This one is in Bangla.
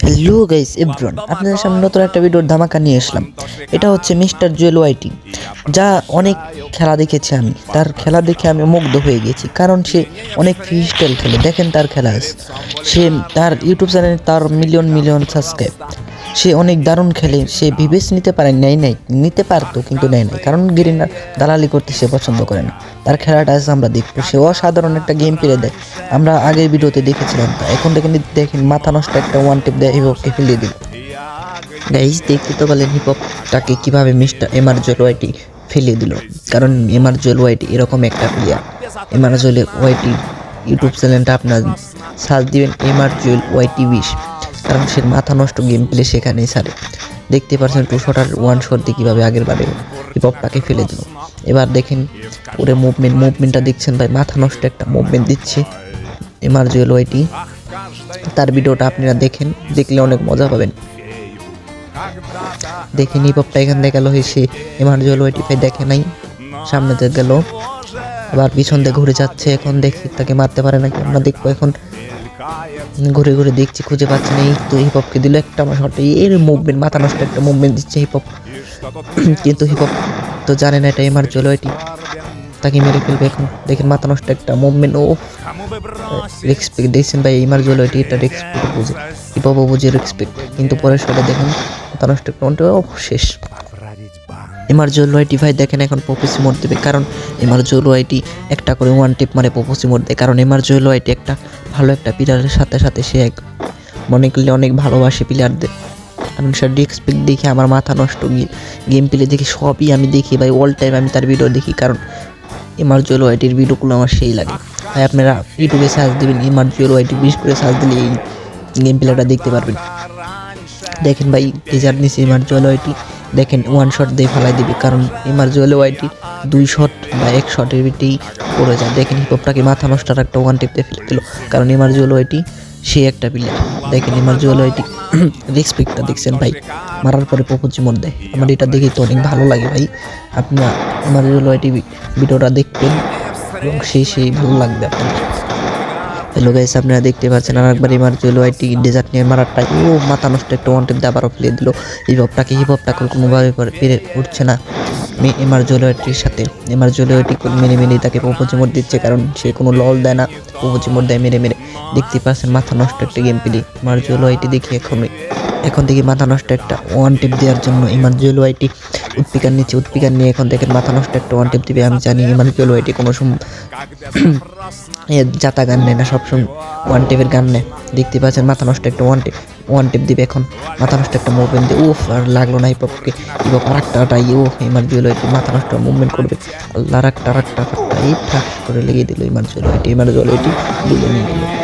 হ্যালো গাইস এভরিওয়ান, আপনাদের সামনে নতুন একটা ভিডিওর ধামাকা নিয়ে আসলাম। এটা হচ্ছে মিস্টার জুয়েল ওয়াইটি, যা অনেক খেলা দেখেছি আমি। তার খেলা দেখে আমি মুগ্ধ হয়ে গেছি, কারণ সে অনেক ফ্রি স্টাইল খেলে। দেখেন তার খেলা, সে তার ইউটিউব চ্যানেলে তার মিলিয়ন মিলিয়ন সাবস্ক্রাইব। সে অনেক দারুণ খেলে। সে ভিভেস নিতে পারে, নিতে পারতো কিন্তু নেয় নাই, কারণ গেরিনার দালালি করতে সে পছন্দ করে না। তার খেলাটা আজ আমরা দেখবো। সে অসাধারণ একটা গেম প্লে দেয়, আমরা আগের ভিডিওতে দেখেছিলাম। এখন দেখেন মাথা নষ্ট একটা ওয়ান টিপ দেয়, হিপহপকে ফেলিয়ে দিল। গাইজ দেখতে তো বলেন হিপহপটাকে কীভাবে মিস্টার জুয়েল ওয়াইটি ফেলিয়ে দিল, কারণ জুয়েল ওয়াইটি এরকম একটা প্লেয়ার। জুয়েল ওয়াইটি ইউটিউব চ্যানেলটা আপনার সার্চ দিবেন জুয়েল ওয়াইটি 20, কারণ সে মাথা নষ্ট গেম প্লে সেখানেই ছাড়ে। দেখতে পাচ্ছেন 2 শট আর 1 শট দিয়ে কীভাবে আগের বারে হিপহপটাকে ফেলে দিল। এবার দেখেন ওরে মুভমেন্টটা দেখছেন ভাই, মাথা নষ্ট একটা মুভমেন্ট দিচ্ছে জুয়েল ওয়াইটি। তার ভিডিওটা আপনারা দেখলে অনেক মজা পাবেন। দেখেন হিপহপটা এখান থেকে গেল, সে জুয়েল ওয়াইটি ভাই দেখে নাই, সামনে থেকে গেল, আবার পিছন দিয়ে ঘুরে যাচ্ছে। এখন দেখি তাকে মারতে পারে নাকি, আমরা দেখবো। এখন ঘুরে ঘুরে দেখছি, খুঁজে পাচ্ছি না। এই তো হিপহপকে দিল একটা শটে, এর মুভমেন্ট, মাথা নষ্ট একটা মুভমেন্ট দিচ্ছে হিপহপ। কিন্তু হিপহপ তো জানে না এটা জুয়েল ওয়াইটি তাকে মেরে ফেলবে। এখন দেখেন মাথা নষ্ট একটা মুভমেন্ট। ও রেসপেক্ট দেখছেন ভাই, জুয়েল ওয়াইটি এটা রেসপেক্ট বুঝে, হিপহপও বুঝে রেসপেক্ট। কিন্তু পরের শটে দেখেন মাথা নষ্ট একটা শেষ। জুয়েল ওয়াইটি ভাই দেখেন এখন পপুসি মোড দেবে, কারণ জুয়েল ওয়াইটি একটা করে ওয়ান টিপ মারে পপুসি মোড দেয়। কারণ জুয়েল ওয়াইটি একটা ভালো একটা প্লেয়ারের সাথে সাথে সে মনে করলে অনেক ভালোবাসে প্লেয়ারদের। কারণ সে রেসপেক্ট দেখে আমার মাথা নষ্ট, গেম প্লে দেখি সবই আমি দেখি ভাই, অল টাইম আমি তার ভিডিও দেখি। কারণ জুয়েল ওয়াইটির ভিডিওগুলো আমার সেই লাগে ভাই। আপনারা ইউটিউবে সার্চ দেবেন জুয়েল ওয়াইটি 20 করে সার্চ দিলে এই গেম প্লেটা দেখতে পারবেন। দেখেন ভাই টিজার নিচ্ছে জুয়েল ওয়াইটি, দেখেন 1 শট দিয়ে ফেলাই দিবে, কারণ জুয়েল ওয়াইটি 2 শট বা 1 শটের ভিতরেই পড়ে যায়। দেখেন হিপহপটাকে মাথা নষ্ট একটা ওয়ান টিপ দিয়ে ফেলে দিল, কারণ জুয়েল ওয়াইটি সে একটা প্লেয়ার। দেখেন জুয়েল ওয়াইটি রেসপেক্টটা দেখছেন ভাই, মারার পরে পপুজি মোড দেয়। আমার এটা দেখে তো অনেক ভালো লাগে ভাই। আপনার জুয়েল ওয়াইটি ভিডিওটা দেখবেন এবং সেই ভালো লাগবে আপনার। হ্যালো গাইস, আপনারা দেখতে পাচ্ছেন আরেকবার জুয়েল ওয়াইটি ডেজার্ট নিয়ে মারারটা, ও মাথা নষ্ট একটা ওয়ান টিপ দিয়ে আবারও ফেলে দিল। হিপহপটাকে কোনোভাবে পেরে উঠছে না জুয়েল ওয়াইটির সাথে। জুয়েল ওয়াইটি মেরে তাকে পপুজি মোড দিচ্ছে, কারণ সে কোনো লল দেয় না, পপুজি মোড দেয় মেরে। দেখতে পাচ্ছেন মাথা নষ্ট একটা গেম প্লে জুয়েল ওয়াইটি দেখি। এখন থেকে মাথা নষ্ট একটা ওয়ান টিপ দেওয়ার জন্য জুয়েল ওয়াইটি উৎপিকার নিয়ে এখন দেখেন মাথা নষ্ট একটা ওয়ান টিপ দিবে। আমি জানি জুয়েল ওয়াইটি কোনো সময় জাতা গান নেয় না, সবসময় ওয়ান টিপের গান নেয়। দেখতে পাচ্ছেন মাথা নষ্ট একটা ওয়ান টিপ দিবে। এখন মাথা নষ্ট একটা মুভমেন্ট দিয়ে আর লাগলো না হিপহপকে। হিপহপ আর একটা ইয়ে জুয়েল ওয়াইটি মাথা নষ্ট মুভমেন্ট করবে, আল্লাহ আর একটা এই ঠাস করে লেগে দিল জুয়েল ওয়াইটি। জুয়েল ওয়াইটি নিয়ে গেল।